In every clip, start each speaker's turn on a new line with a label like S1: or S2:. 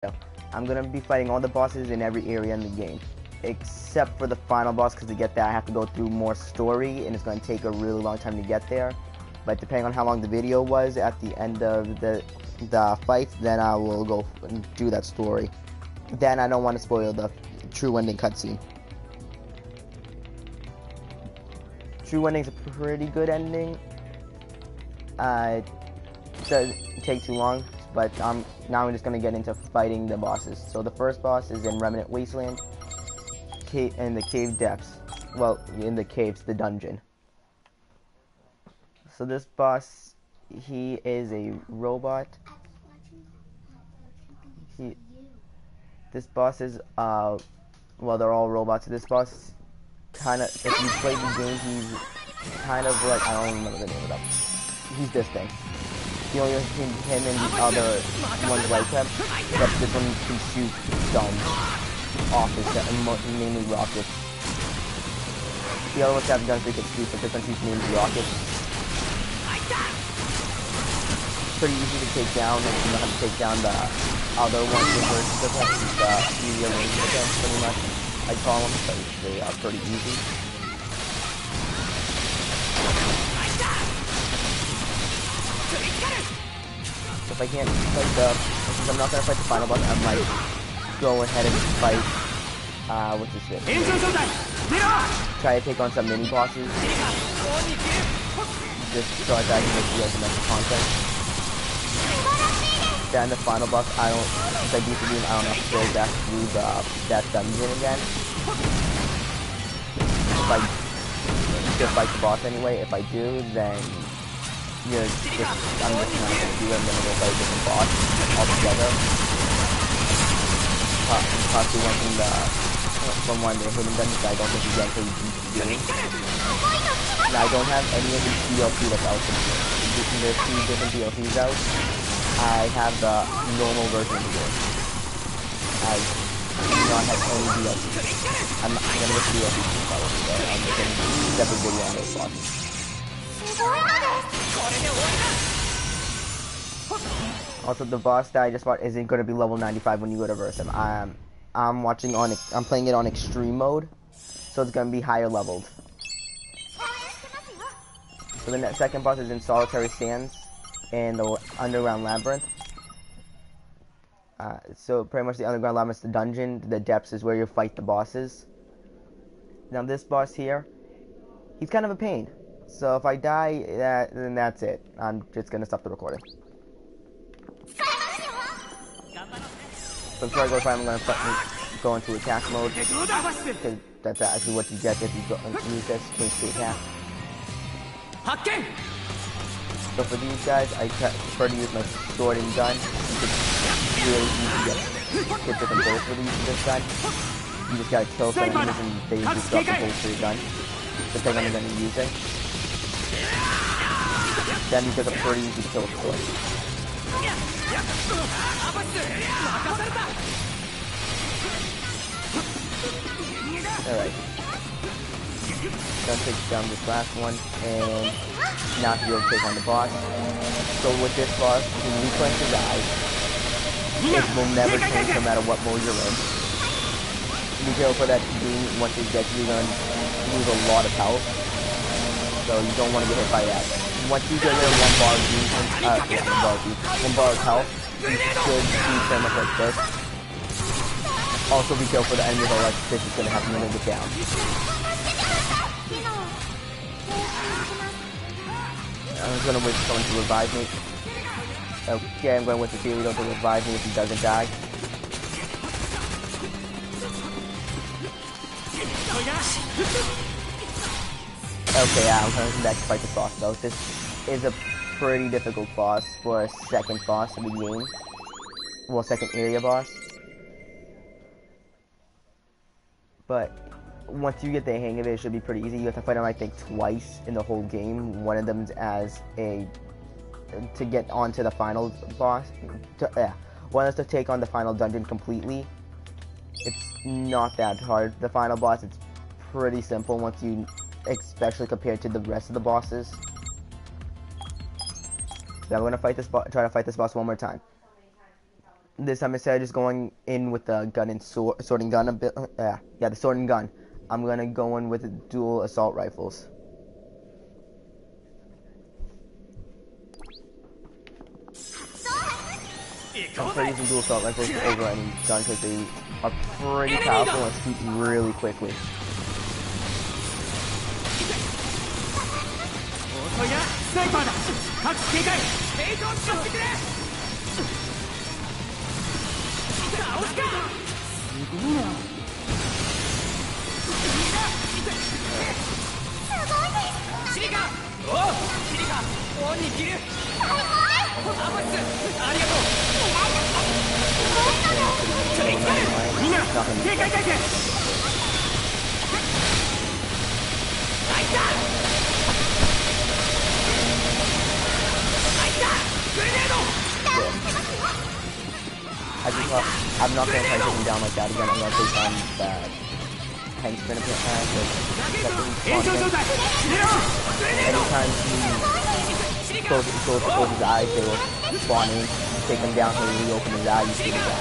S1: I'm gonna be fighting all the bosses in every area in the game, except for the final boss, because to get there I have to go through more story, and it's gonna take a really long time to get there. But depending on how long the video was at the end of the fight, then I will go and do that story. Then I don't want to spoil the true ending cutscene. True ending's a pretty good ending. It doesn't take too long, but now I'm just gonna get into fighting the bosses. So the first boss is in Remnant Wasteland, in the cave depths. Well, in the caves, the dungeon. So this boss, he is a robot. This boss is well, they're all robots. This boss kind of, if you play the game, he's kind of like, I don't remember the name of it. He's this thing. The only difference between him and the other ones like him is that this one can shoot guns off his head, mainly rockets. The other ones have guns they can shoot, but this one shoots mainly rockets. Pretty easy to take down if you know how to take down the other ones in versions of him, the easier range of them, pretty much. I call them, because they are pretty easy. So if I can't fight since I'm not gonna fight the final boss, I might go ahead and fight, what's this shit? Try to take on some mini bosses, just so that I can make you guys some extra content. Then the final boss, since I beat the game, I don't have to go back through that dungeon again. If I just fight the boss anyway, if I do, then I'm just not gonna do it. I'm gonna go fight a different boss altogether. Possibly from one of the hidden dungeons that I don't think you guys are doing. And I don't have any of these DLC that's out there. There's 2 different DLCs out. I have the normal version of the game. I do not have any DLC. I'm not gonna get the DLC probably, so I'm making a separate video on those bosses. Also, the boss that I just fought isn't gonna be level 95 when you go to verse him. I'm playing it on extreme mode, so it's gonna be higher leveled. So the second boss is in Solitary Sands in the Underground Labyrinth. So pretty much the Underground Labyrinth is the dungeon. The depths is where you fight the bosses. Now this boss here, he's kind of a pain. So if I die, then that's it. I'm just gonna stop the recording. So before I go to fight, I'm gonna go into attack mode, because that's actually what you get if you use this, change to attack. So for these guys, I prefer to use my sword and gun. It's really easy to get different bullets with this gun. You just gotta kill some enemies and they just drop the bullets for your gun, depending on the gun you're using. Then you get a pretty easy kill with sword. Alright. Gonna take down this last one, and now to be able to take on the boss. So with this boss, when you plan to die, it will never change no matter what mode you're in. Be careful for that being, once it gets you, you're gonna lose a lot of health. So you don't want to get hit by that. Once you get rid of one bar of health, you should be pretty much like this. Also be careful for the enemies are like this is gonna happen when they get down. I'm just gonna wait for someone to revive me. Okay, I'm going with the Kirito to revive me if he doesn't die. Okay, yeah, I'm coming back to fight this boss though. This is a pretty difficult boss for a second boss of the game. Well, second area boss. But once you get the hang of it, it should be pretty easy. You have to fight him, I think, twice in the whole game. One of them is to get onto the final boss. One is to take on the final dungeon completely. It's not that hard. The final boss, it's pretty simple once you, especially compared to the rest of the bosses. Then I'm gonna try to fight this boss one more time. this time instead of just going in with the gun and sword and gun a bit, yeah, the sword and gun, I'm gonna go in with the dual assault rifles. I'm probably using dual assault rifles over any gun because they are pretty powerful and shoot really quickly. I'm not going to try to take him down like that again. I'm going to take on that henchman anytime he closes his eyes, they will spawn in, take him down, he'll reopen his eyes, you shoot him down.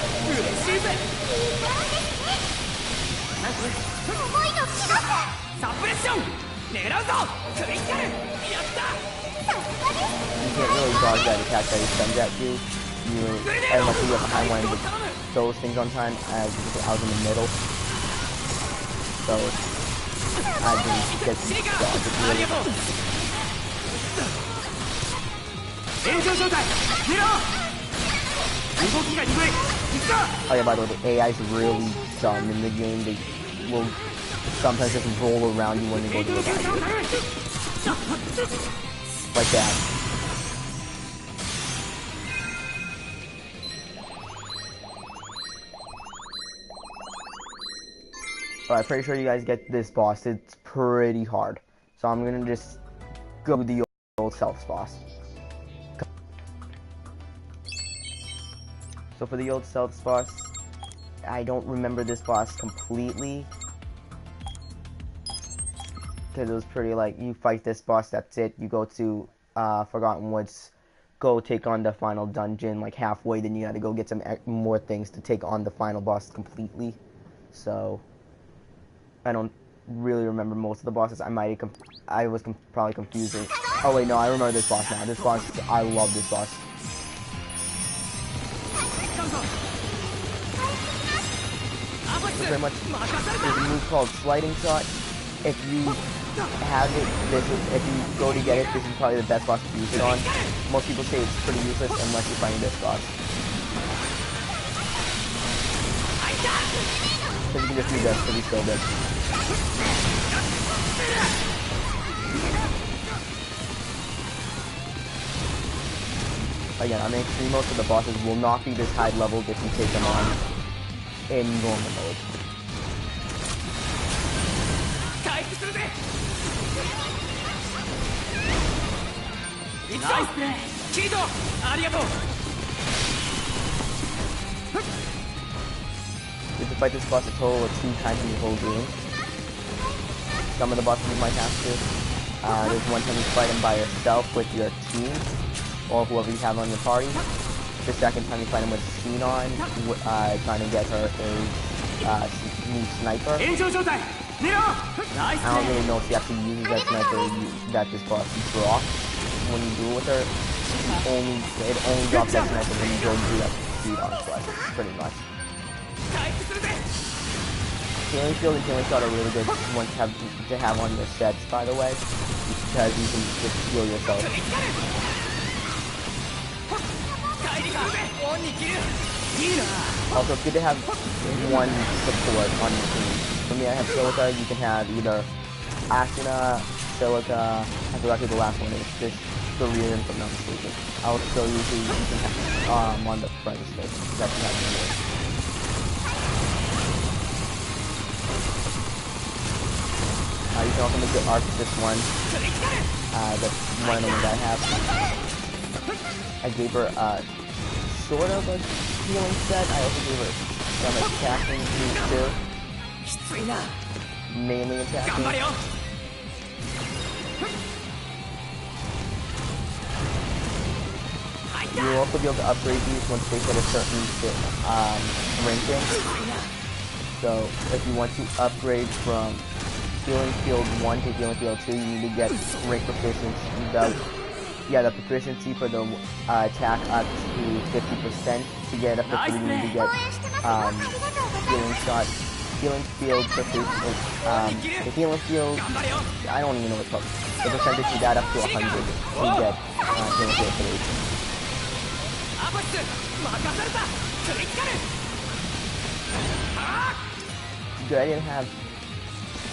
S1: You can't really dodge that attack that he sends at you. Unless you get behind one of those things on time, as I was in the middle. So, I didn't get to dodge it really. Oh yeah, by the way, the AI is really dumb in the game. They will sometimes just roll around you when they go to revive you. Like that. Alright, pretty sure you guys get this boss. It's pretty hard. So I'm gonna just go with the old self boss. So for the old self boss, I don't remember this boss completely. Because it was pretty like, you fight this boss, that's it. You go to Forgotten Woods, go take on the final dungeon, like halfway, then you gotta go get some more things to take on the final boss completely. So I don't really remember most of the bosses. I was probably confusing. Oh wait, no, I remember this boss now. This boss, I love this boss. Pretty much, there's a move called Sliding Shot. If you have it, if you go to get it, this is probably the best boss to use it on. Most people say it's pretty useless unless you're fighting this boss. Because you can just do this, because he's so good. Again, on extreme mode, so the bosses will not be this high level if you take them on in normal mode. Nice. You have to fight this boss a total of 2 times in the whole game. Some of the bosses you might have to. There's one time you fight him by yourself with your team, or whoever you have on your party. The second time you fight him with Sinon, trying to get her a new sniper. I don't really know if she actually uses that sniper that this boss drops when you duel with her. It only drops that sniper when you go do that Sinon quest, pretty much. Healing Field and Healing Shot are really good ones to have on your sets, by the way, because you can just heal yourself. Also, it's good to have one support on your team. For me, I have Silica. You can have either Asuna, Silica. I forgot who the last one is. This Korean, if I'm not mistaken. I'll show you who you can have on the front stage. That's not good. You can also make your Arctis one. That's one of the ones I have. I gave her sort of a healing set. I also gave her some attacking moves too. Mainly attacking. You'll also be able to upgrade these once they hit a certain ranking. So if you want to upgrade from Healing Field 1 to Healing Field 2, you need to get rank proficiency. The proficiency for the attack up to 50%. To get up to 3, you need to get Healing Shot. Healing Field proficiency. The Healing Field, I don't even know what it's called. The percentage you got up to 100 to get Healing Field 3. Good, I didn't have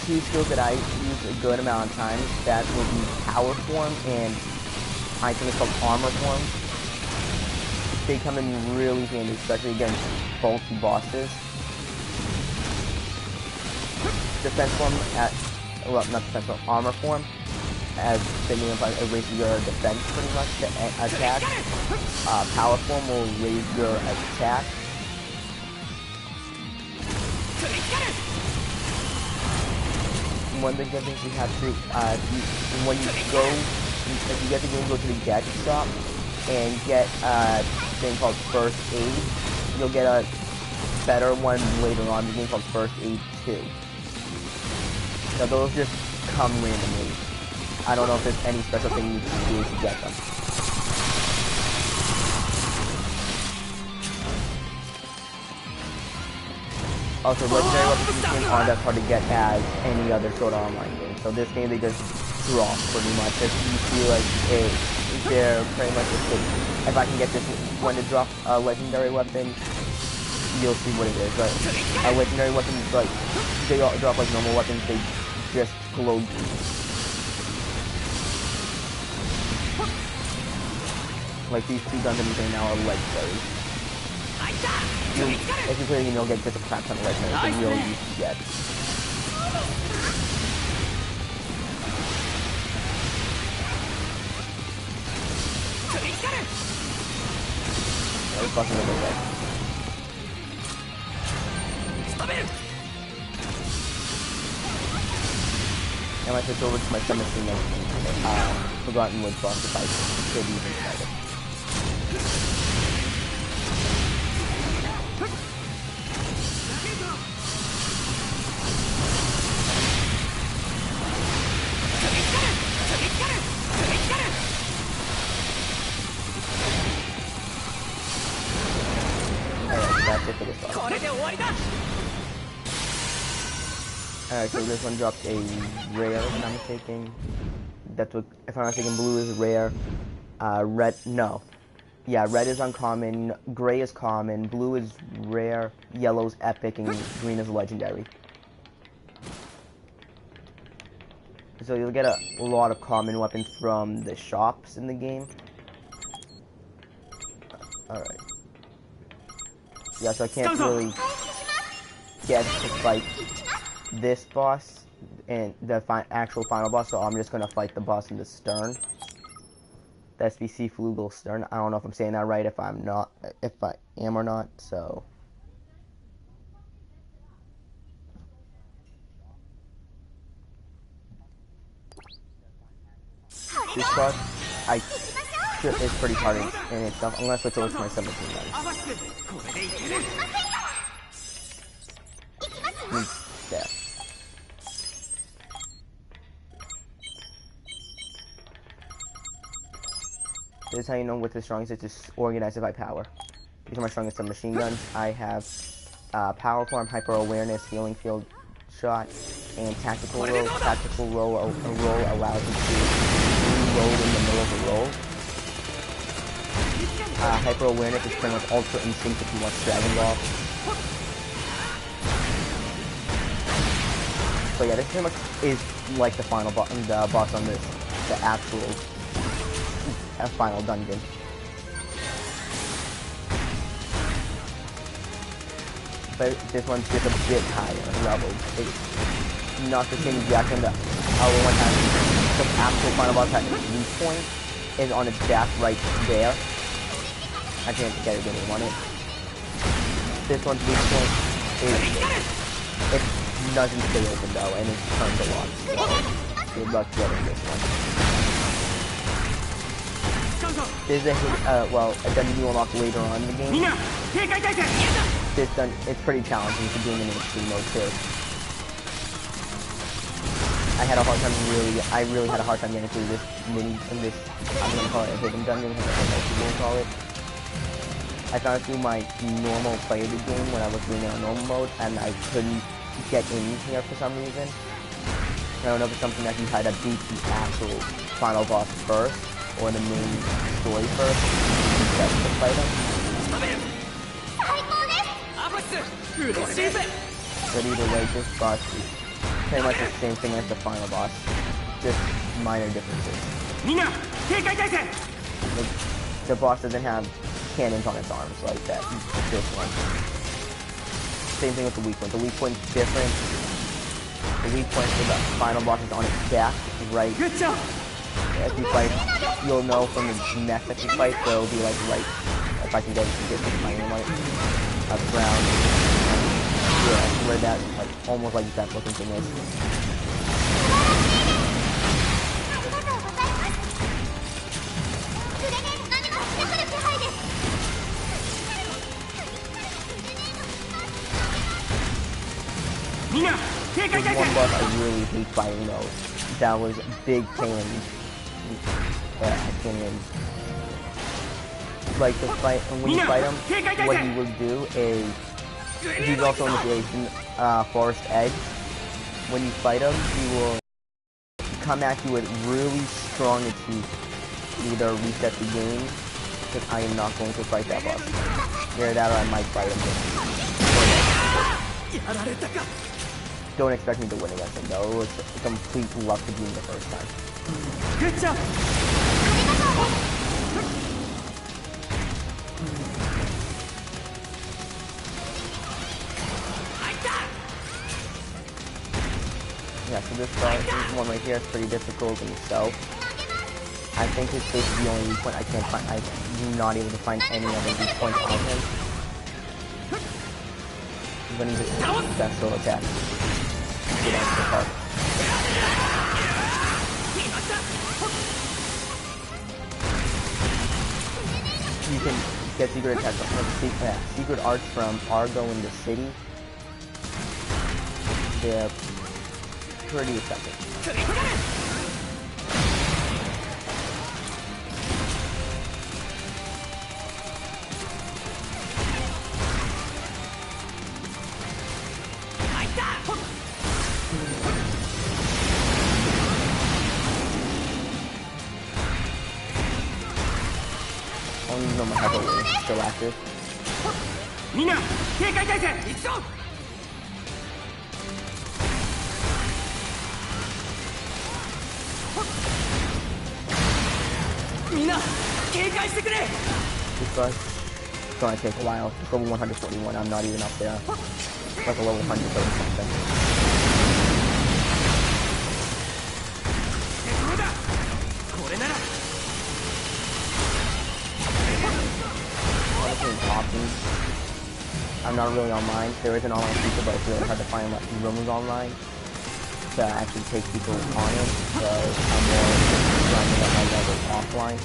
S1: 2 skills that I use a good amount of times. That would be Power Form and I think it's called Armor Form. They come in really handy, especially against bulky bosses. Defense Form not Defense Form, Armor Form, as the name implies, it raises your defense pretty much to attack. Power Form will raise your attack. One of the good things you have to, when you go, if you get the game, go to the gadget shop and get a thing called First Aid. You'll get a better one later on, the game called First Aid 2. Now those just come randomly. I don't know if there's any special thing you can do to get them. Also, legendary weapons in this game aren't as hard to get as any other Sword Art Online game. So this game they just drop pretty much. If you feel like they're pretty much the same. If I can get this one to drop a legendary weapon, you'll see what it is. But a legendary weapon, like they all drop like normal weapons, they just glow. Like these 2 guns I'm using now are legendary. If you play the game, you'll get just a crap ton of legendaries that you'll use to get. Let's fucking go away. Now I switch over to my submachine gun, Forgotten Woods boss if I could even fight it. That's it for this boss. Alright, so this one dropped a rare, if I'm not mistaken. That's what, if I'm not mistaken, blue is rare. Red, no. Yeah, red is uncommon, gray is common, blue is rare, yellow's epic, and green is legendary. So you'll get a lot of common weapons from the shops in the game. Alright. Yeah, so I can't really get to fight this boss and the actual final boss, so I'm just gonna fight the boss in the Stern. The SBC Flugel Stern. I don't know if I'm saying that right, if I am or not, so. This boss, is pretty hard in itself. I'm gonna switch over to my submachine gun. There. This is how you know which is strongest. It's just organized by power. These are my strongest submachine guns. I have Power Form, Hyper Awareness, Healing Field Shot, and Tactical Roll. Tactical Roll allows you to reload in the middle of the roll. Hyper Awareness is pretty much Ultra Instinct if you want Dragon Ball. So yeah, this pretty much is like the final boss on this, the actual final dungeon. But this one's just a bit higher level. It's not the same exact one that our one has. The actual final boss at weak point is on its back right there. I can't get a good name on it. This one's weak point is it doesn't stay open though, and it turns a lot. So good luck getting this one. There's a well, a dungeon you unlock later on in the game. It's pretty challenging to do in extreme mode too. I really had a hard time getting through this I'm gonna call it a hidden dungeon, because most people will call it. I found it through my normal play of the game when I was doing it on normal mode, and I couldn't get in here for some reason. I don't know if it's something that you had to beat the actual final boss first, or the main story first, just to fight him. But either way, this boss is pretty much the same thing as the final boss, just minor differences. The boss doesn't have cannons on its arms like that, this one. Same thing with the weak point. The weak point's different. The weak point for the final boss is on its back, right? As you fight, you'll know from the mess that you fight, so it'll be like right, if I can get my name right, around. Yeah, where that, like, almost like that looking thing is. There's one boss I really hate fighting though. That was big pain. I can't even. Like the fight, when you fight him, what he will do is, he's also in the Forest Edge. When you fight him, he will come at you with really strong attacks. Either reset the game, because I am not going to fight that boss. Either that or I might fight him. Don't expect me to win against him though. It was a complete luck to beat him the first time. Good job! Yeah, so this one right here is pretty difficult in itself. I think his face is the only weak point I can't find. I'm not able to find any other weak points on him. When he's a special attack. Get out of the park. You can get secret attacks, secret arts from Argo in the city. They're pretty effective. I don't even know my hyper is still active. Mina, this guy's gonna take a while. It's level 141. I'm not even up there. Like a level 130 something. I'm not really online. There is an online feature, but it's really hard to find like rooms online to actually take people on it. So I'm more trying to get my level offline.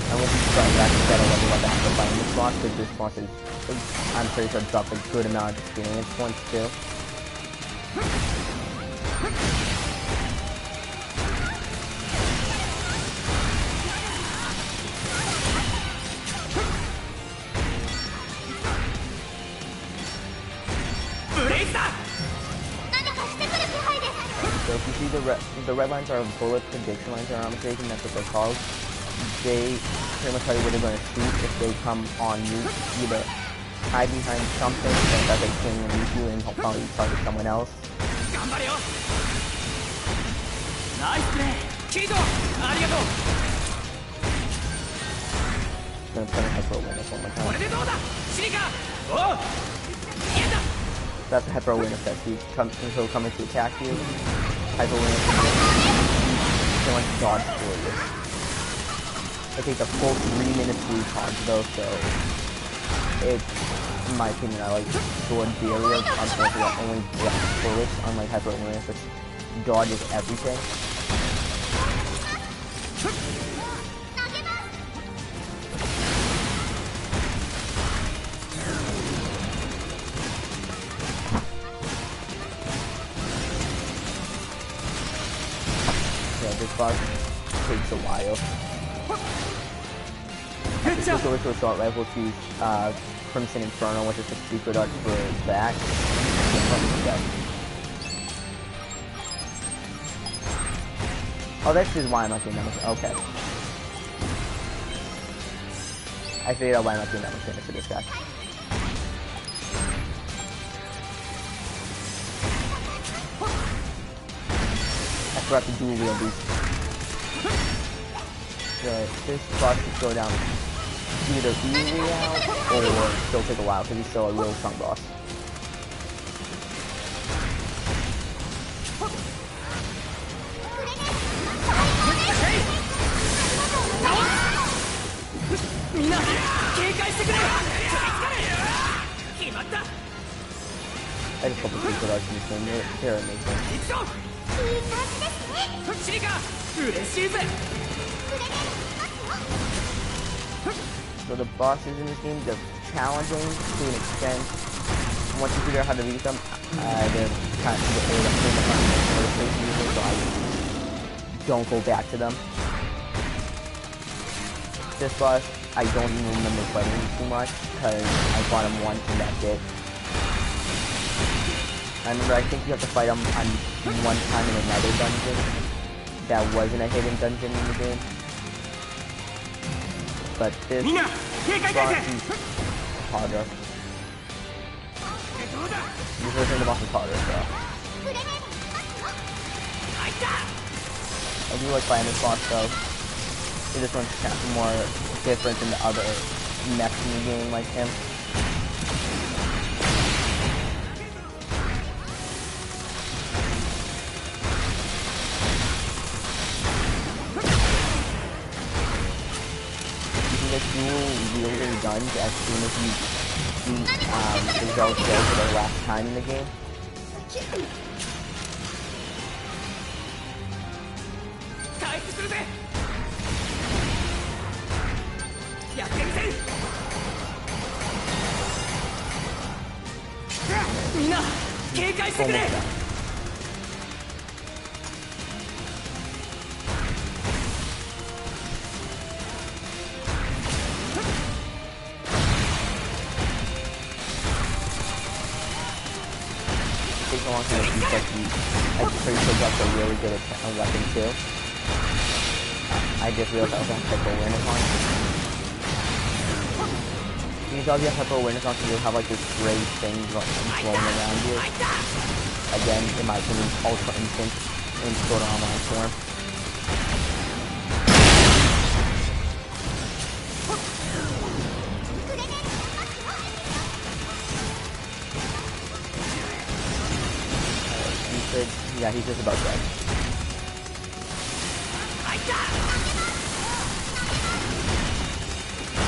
S1: I won't be trying to actually get a level like that after fighting this boss, because this boss is, I'm pretty sure, dropped a good amount of experience points too. So if you see the red lines are bullet prediction lines, or I'm mistaken, that's what they're called. They pretty much tell you where they're going to shoot if they come on you. Either hide behind something that they can reach you and probably target someone else. I'm gonna put a hyper awareness one more time. That's a hyper awareness that he'll come in to attack you. Hyper awareness can like dodge for you. It takes a full 3 minutes to recharge though, so it's in my opinion, I like Sword Barrier. Unfortunately, that only blocks bullets, unlike Hyper Awareness, which dodges everything. Yeah, this boss takes a while. I can switch over to Assault Rifle to use Crimson Inferno, which is the secret art for that. Oh, that's just why I'm not doing that much. Okay. I figured out why I'm not doing that much damage to this guy. I forgot to dual wield these. This boss should go down either easily out or still take a while because he's still a real strong boss. I just hope it's good arts in this game. Here it makes sense. So the bosses in this game, they're challenging to an extent. Once you figure out how to beat them, they're kind of so I don't go back to them. This boss, I don't even remember fighting too much because I fought him once and that's it. I remember I think you have to fight him on one time in another dungeon that wasn't a hidden dungeon in the game. But this boss is harder. This version of the boss is harder, so. I do like fighting this boss though. This one's kind of more different than the other mechs in the game like him. Dual wielding guns as soon as you beat the Zelda for the last time in the game. Takes a long time to beat, but I'm pretty sure that's a really good weapon too. I just realized I was on Hyper Awareness on. You can tell if you have Hyper Awareness on because you'll have like this gray thing flowing around you. Again, in my opinion, ultra instant in Sword Art Online form. Yeah, he's just about dead.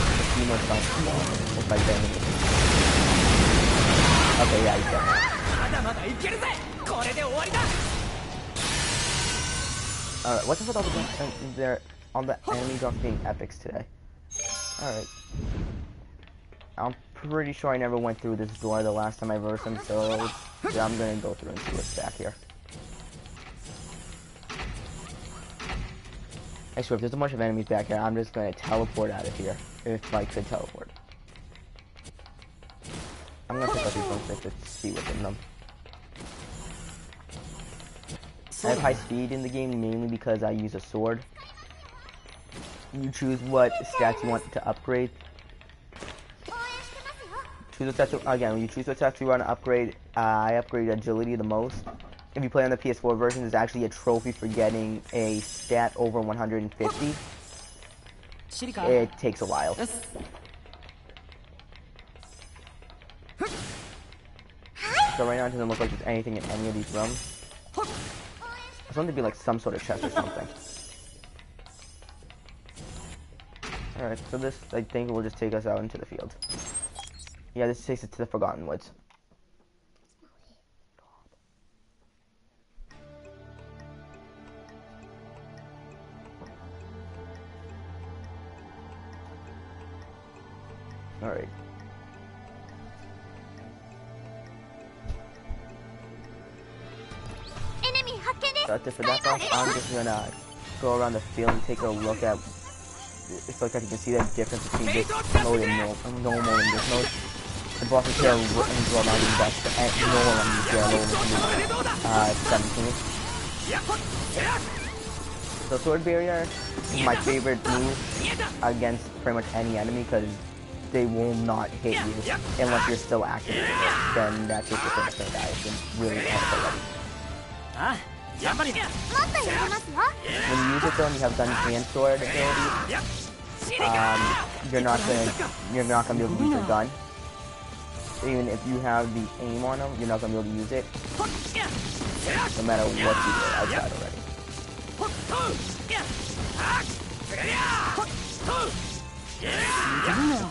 S1: A few more shots. We'll fight them. Okay, yeah, he's dead. Alright, what's up with all all the enemies are being epics today? Alright. I'm pretty sure I never went through this door the last time I versed him, so yeah, I'm gonna go through and see what's back here. I swear, if there's a bunch of enemies back here, I'm just gonna teleport out of here. If I could teleport. I'm gonna pick up these ones just to see what's in them. I have high speed in the game mainly because I use a sword. You choose what stats you want to upgrade. Choose the stats again. When you choose what stats you want to upgrade, I upgrade agility the most. If you play on the PS4 version, there's actually a trophy for getting a stat over 150. It takes a while. So right now it doesn't look like there's anything in any of these rooms. It's going to be like some sort of chest or something. Alright, so this, I think, will just take us out into the field. Yeah, this takes it to the Forgotten Woods. Alright. That's it for that boss. I'm just gonna go around the field and take a look at. It's like you can see the difference between this mode and normal and this mode. The bosses here are well not even best, and normal on these here are low 17. So sword barrier is my favorite move against pretty much any enemy because they will not hit you unless you're still activating it. Then that's just the thing that It's been really hard already. When you use it though and you have gun and sword abilities, you're not gonna be able to use your gun. Even if you have the aim on them, you're not gonna be able to use it. No matter what you do outside already.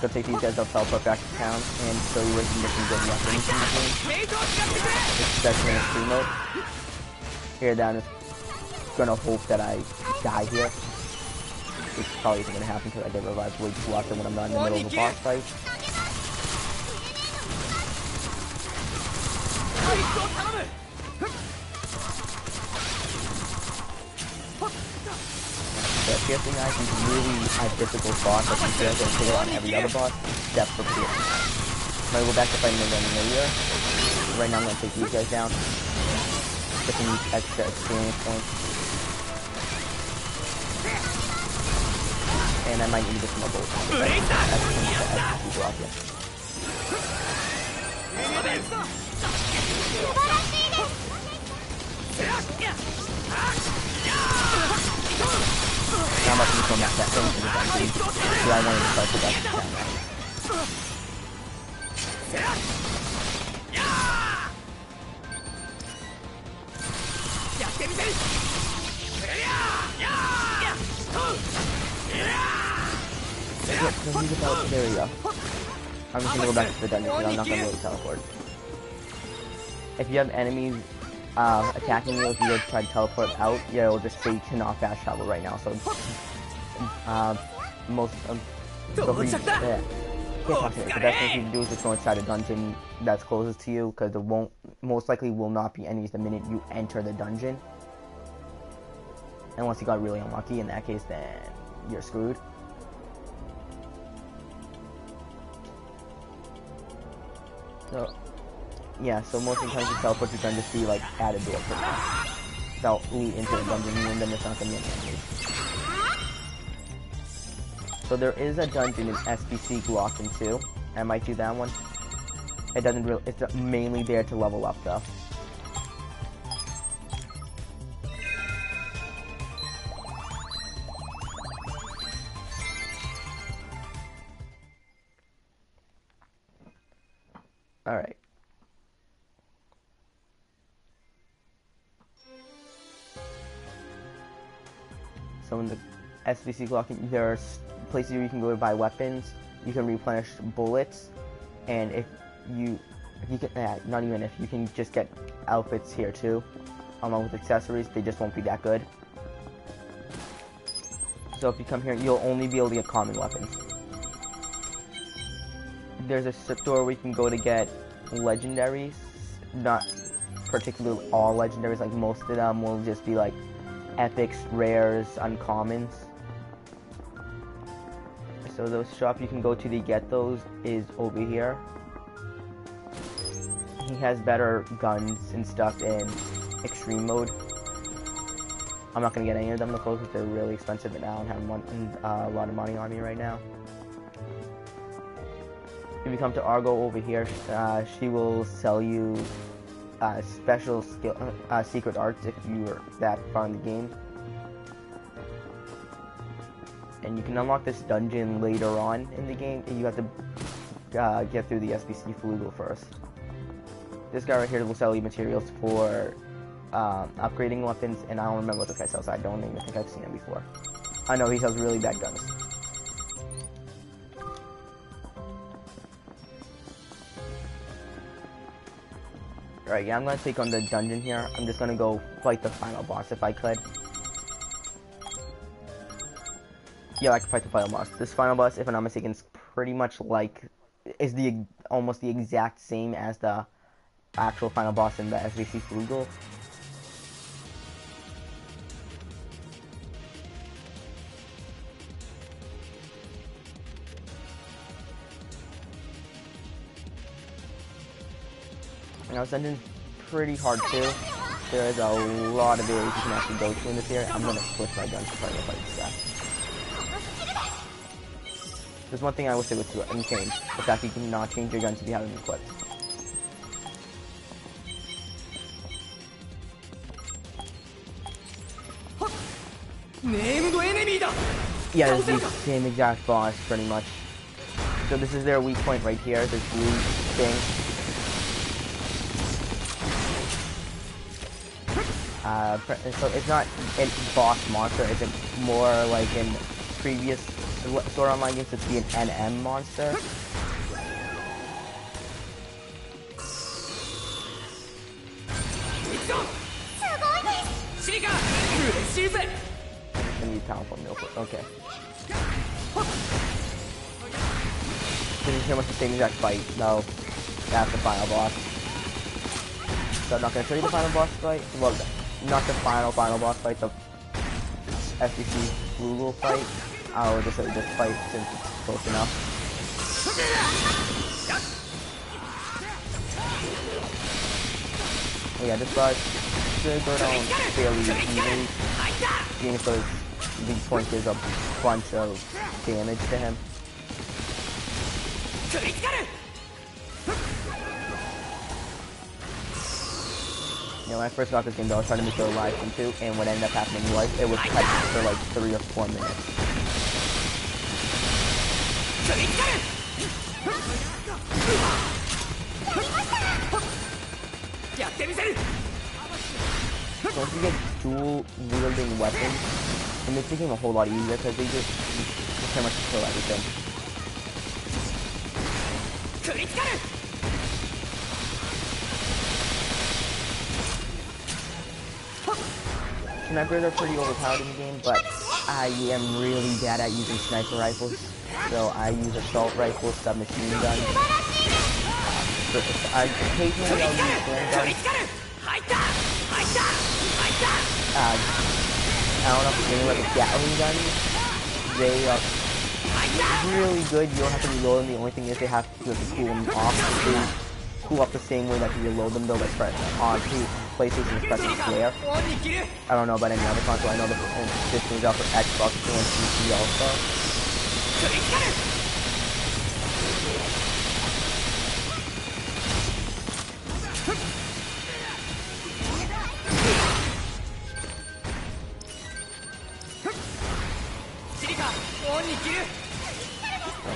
S1: Go take these guys up, teleport back to town, and show you where you can get some good weapons in the game. Especially in extreme mode. Here down is gonna hope that I die here. Which probably isn't gonna happen because I get revived way too often when I'm not in the middle of a boss fight. The piercing knife is really a difficult boss. I think you're gonna take it on every other boss except for piercing knife. I'm gonna go back to fighting again later. Right now I'm gonna take these guys down. Get some extra experience points. And I might need this mobile. Now I'm about to become that thing for the dungeon. So I wanted to start the dungeon down now. There we go. I'm just gonna go back to the dungeon because I'm not gonna really teleport. If you have enemies attacking you, if you try to teleport out, yeah, it'll just say you cannot fast travel right now. So the best thing you can do is just go inside a dungeon that's closest to you because there most likely will not be enemies the minute you enter the dungeon. Unless you got really unlucky, in that case, then you're screwed. So, yeah, so most of the times you teleport, you can just be like at a door for now. That'll lead into the dungeon, and then there's not gonna be any enemies. So there is a dungeon in SBC Glocken too. I might do that one. It doesn't really. It's mainly there to level up though. Alright. So in the SBC Glocken, there's places where you can go to buy weapons, you can replenish bullets, and if you can, not even if, you can just get outfits here too, along with accessories. They just won't be that good. So if you come here, you'll only be able to get common weapons. There's a store where you can go to get legendaries, not particularly all legendaries, like most of them will just be like epics, rares, uncommons. So those shop you can go to get those is over here. He has better guns and stuff in extreme mode. I'm not gonna get any of them because they're really expensive and I don't have a lot of money on me right now. If you come to Argo over here, she will sell you special skill, secret arts if you are that far in the game. And you can unlock this dungeon later on in the game, and you have to get through the SBC Flugel first. This guy right here will sell you materials for upgrading weapons, and I don't remember what this guy sells. I don't even think I've seen him before. I know he sells really bad guns. Alright, yeah, I'm gonna take on the dungeon here. I'm just gonna go fight the final boss if I could. Yeah, I can fight the final boss. This final boss, if I'm not mistaken, is pretty much like, is almost the exact same as the actual final boss in the SVC Flugel. Now, this dungeon's pretty hard too. There is a lot of areas you can actually go to in this area. I'm gonna switch my guns to try to fight this guy. There's one thing I wish they would do and change. The fact you cannot change your guns if you have them equipped. Yeah, it's the same exact boss, pretty much. So this is their weak point right here, this blue thing. So it's not a boss monster, it's more like in previous Sword Online games, it's an NM monster. I need talent from real quick. Okay. This is pretty much the same exact fight. No, that's the final boss. So I'm not gonna show you the final boss fight. Well, not the final boss fight. The SVC Flugel fight. I'll just show you this fight since it's close enough. Oh yeah, this boss should go down fairly easily. Seeing as those weak point is a bunch of damage to him. You know, when I first got this game though, I was trying to make it a live stream too, and what ended up happening was it was cut for like 3 or 4 minutes. So once you get dual wielding weapons, it makes the game a whole lot easier because they just pretty much kill everything. Snipers are pretty overpowered in the game, but I am really bad at using sniper rifles. So I use assault rifles, submachine guns. Occasionally I'll use handguns. I don't know if it's like a Gatling gun. They are really good. You don't have to reload them. The only thing is you have to cool them off. They cool off the same way that you reload them though, like on PlayStation is pressing square. I don't know about any other console. I know the system is out for Xbox and PC also.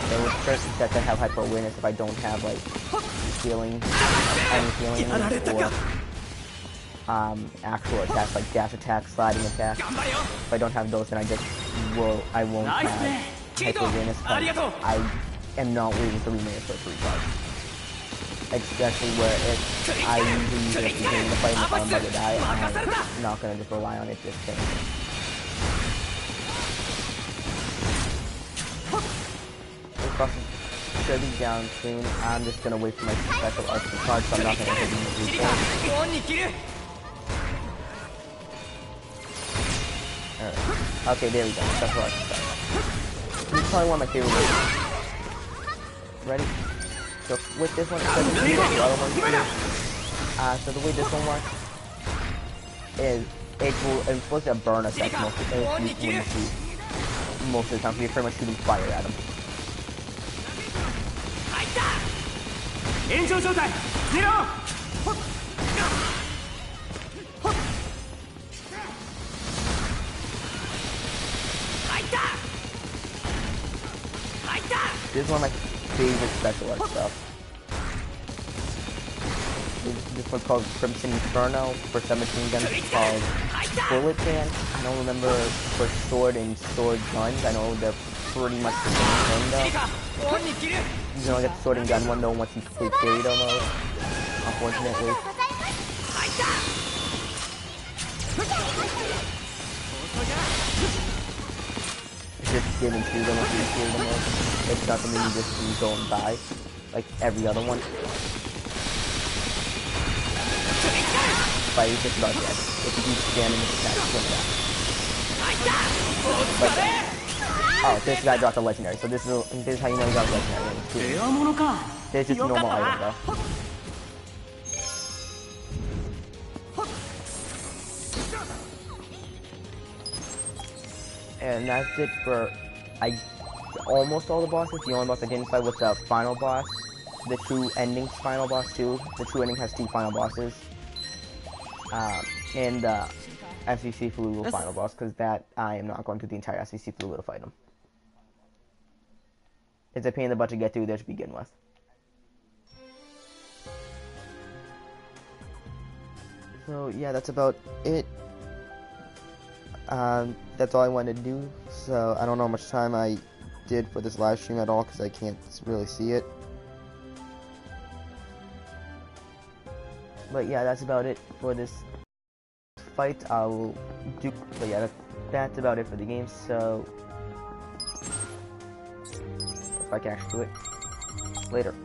S1: There was certain sets that have hyper awareness if I don't have like healing, any healing or actual attacks like dash attack, sliding attack. If I don't have those, then I won't have hyper awareness. I am not waiting 3 minutes for a 3-5. Especially where I usually use it at the beginning of the fight, and if I'm about to die, I'm not gonna just rely on it just thing. Boss should be down soon. I'm just gonna wait for my special arts to charge, so I'm not gonna hit these before. Alright. Okay, there we go. Special arts to charge. This is probably one of my favorite moves. Ready? So with this one, so the way this one works is it's supposed to burn effect most of the time. Most of the time, you're pretty much shooting fire at them. This is one of my favorite special art stuff. This one's called Crimson Inferno. For submachine guns, it's called Bullet Band. I don't remember for sword and sword guns. I know they're pretty much the same thing though. You can only get the sword and gun one though once you complete Kirito mode, unfortunately. Just didn't shoot them if you shoot them. It's not something you just go and buy, like every other one. But he's just about dead. If you keep standing with the attack, oh, this guy dropped a legendary, so this is how you know he got a legendary. This is just a normal item though. And that's it for almost all the bosses. The only boss I didn't fight was the final boss. The true ending's final boss too. The true ending has 2 final bosses. And the FCC Flula final boss, because that I am not going through the entire FCC Flula to fight him. It's a pain in the butt to get through there to begin with. So yeah, that's about it. That's all I wanted to do. So I don't know how much time I did for this live stream at all because I can't really see it. But yeah, that's about it for this fight. But yeah, that's about it for the game. So if I can actually do it later.